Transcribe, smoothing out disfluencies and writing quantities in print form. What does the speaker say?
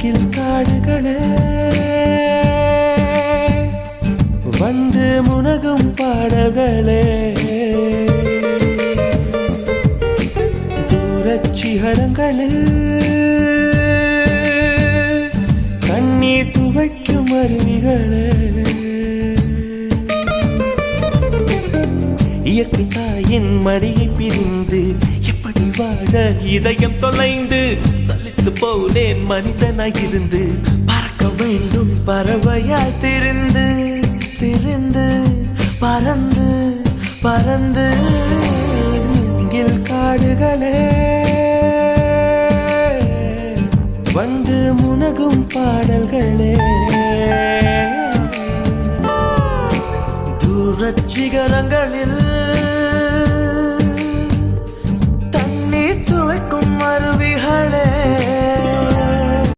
மூங்கில் காடுகளே வந்து முனகும் பாடல்களே தூரச் சிகரங்களில் கண்ணீர் துவைக்கும் அருவிகளே இயற்கை தாயின் மடியை பிரிந்து எப்படி வாழ இதயம் தொலைந்து சலித்து போனேன் மனிதனாயிருந்து பறக்க வேண்டும் பறவையாய் திரிந்து திரிந்து பறந்து பறந்து மூங்கில் காடுகளே வந்து முனகும் பாடல்களே தூரச் சிகரங்களில் தண்ணீர் துவைக்கும் அருவிகளே